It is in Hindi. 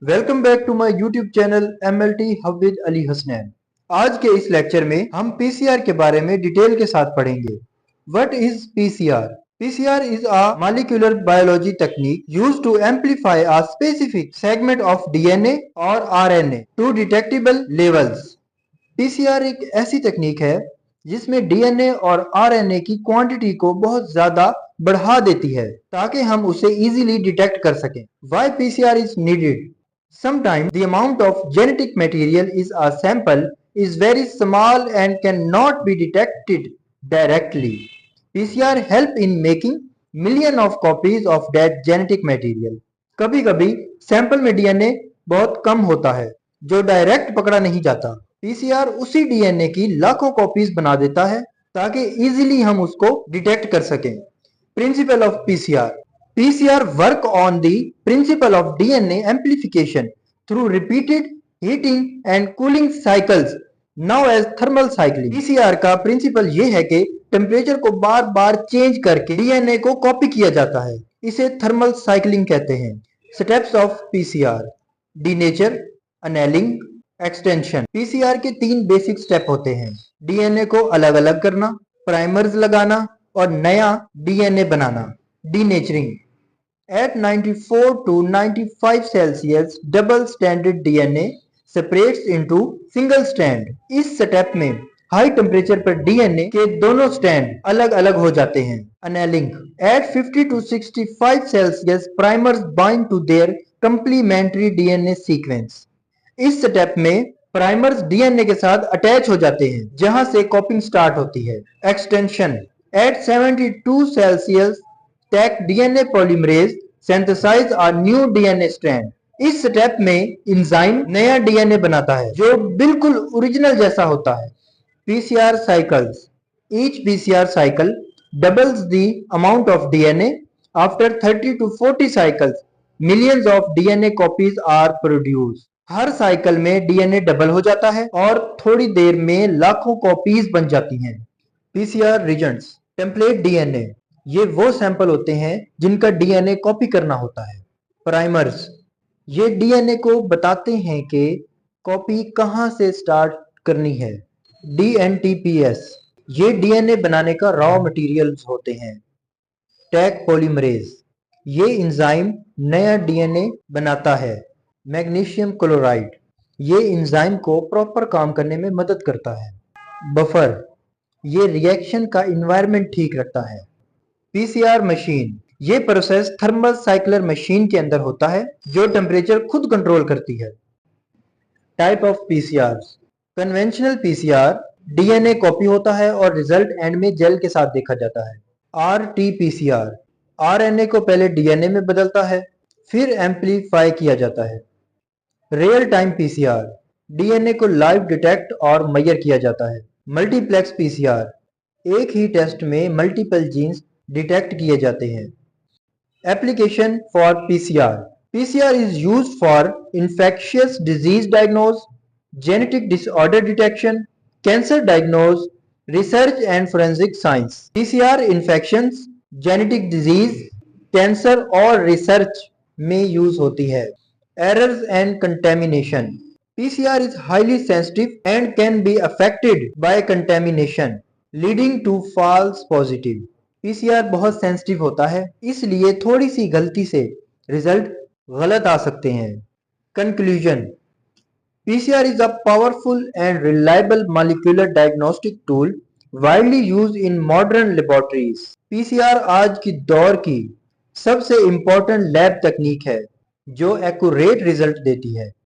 Welcome back to my YouTube channel MLT Hafeez Ali Hasnain. आज के इस लेक्चर में हम पीसीआर के बारे में डिटेल के साथ पढ़ेंगे। What is PCR? PCR is a molecular biology technique used to amplify a specific segment of DNA or RNA to detectable levels। PCR एक ऐसी तकनीक है जिसमें डीएनए और आरएनए की क्वांटिटी को बहुत ज्यादा बढ़ा देती है ताकि हम उसे इजीली डिटेक्ट कर सकें। Why PCR is needed? Sometimes the amount of genetic material is a sample is very small and cannot be detected directly. PCR help in making million of copies of that genetic material। कभी कभी सैंपल में डीएनए बहुत कम होता है जो डायरेक्ट पकड़ा नहीं जाता। पीसीआर उसी डीएनए की लाखों कॉपीज बना देता है ताकि इजीली हम उसको डिटेक्ट कर सकें। Principle of PCR. PCR work on the principle of DNA amplification through repeated heating and cooling cycles now as thermal cycling। PCR का प्रिंसिपल ये है कि टेम्परेचर को बार बार चेंज करके डीएनए को कॉपी किया जाता है, इसे थर्मल साइक्लिंग कहते हैं। Steps of PCR: denature, annealing, extension. PCR के 3 बेसिक स्टेप होते हैं: डीएनए को अलग अलग करना, प्राइमर्स लगाना और नया DNA banana. Denaturing: at 94 to 95 Celsius double stranded DNA separates into single strand। इस स्टेप में हाई टेम्परेचर पर डीएनए के दोनों स्ट्रैंड अलग अलग हो जाते हैं। Annealing: at 50 to 65 Celsius primers bind to their complementary DNA sequence। इस स्टेप में प्राइमर्स डीएनए के साथ अटैच हो जाते हैं जहां से कॉपिंग स्टार्ट होती है। Extension: at 72 Celsius tech DNA polymerase synthesize a new DNA strand। इस स्टेप में इंजाइम नया डीएनए बनाता है जो बिल्कुल ओरिजिनल जैसा होता है। PCR cycles: each PCR cycle doubles the amount of DNA. After 30 to 40 cycles millions of DNA copies are produce. हर साइकिल में डीएनए डबल हो जाता है और थोड़ी देर में लाखों कॉपीज बन जाती हैं। पीसीआर रीजन्स: टेम्पलेट डीएनए, ये वो सैंपल होते हैं जिनका डीएनए कॉपी करना होता है। प्राइमर्स, ये डीएनए को बताते हैं कि कॉपी कहां से स्टार्ट करनी है। डीएनटीपीएस, ये डीएनए बनाने का रॉ मटेरियल्स होते हैं। टैग पॉलीमरेज, ये एंजाइम नया डीएनए बनाता है। मैग्नीशियम क्लोराइड, ये एंजाइम को प्रॉपर काम करने में मदद करता है। बफर, ये रिएक्शन का इन्वायरमेंट ठीक रखता है। पीसीआर मशीन, ये प्रोसेस थर्मल साइक्लर मशीन के अंदर होता है जो टेम्परेचर खुद कंट्रोल करती है। Type of PCR: conventional PCR, DNA copy होता है और रिजल्ट एंड में जेल के साथ देखा जाता है। आरटी-पीसीआर, आरएनए को पहले डीएनए में बदलता है फिर एम्पलीफाई किया जाता है। रियल टाइम पीसीआर, डीएनए को लाइव डिटेक्ट और मेजर किया जाता है। मल्टीप्लेक्स पीसीआर, एक ही टेस्ट में मल्टीपल जीन्स डिटेक्ट किए जाते हैं। Application for PCR: PCR is used for infectious disease diagnosis, genetic disorder detection, cancer diagnosis, research and forensic science। PCR infections, genetic disease, cancer और रिसर्च में यूज होती है। Errors and contamination: PCR is highly sensitive and can be affected by contamination, leading to false positive। PCR बहुत सेंसिटिव होता है इसलिए थोड़ी सी गलती से रिजल्ट गलत आ सकते हैं। Conclusion: PCR is a powerful and reliable molecular diagnostic tool widely used in modern laboratories। PCR आज की दौर की सबसे इम्पोर्टेंट लैब तकनीक है जो एक्यूरेट रिजल्ट देती है।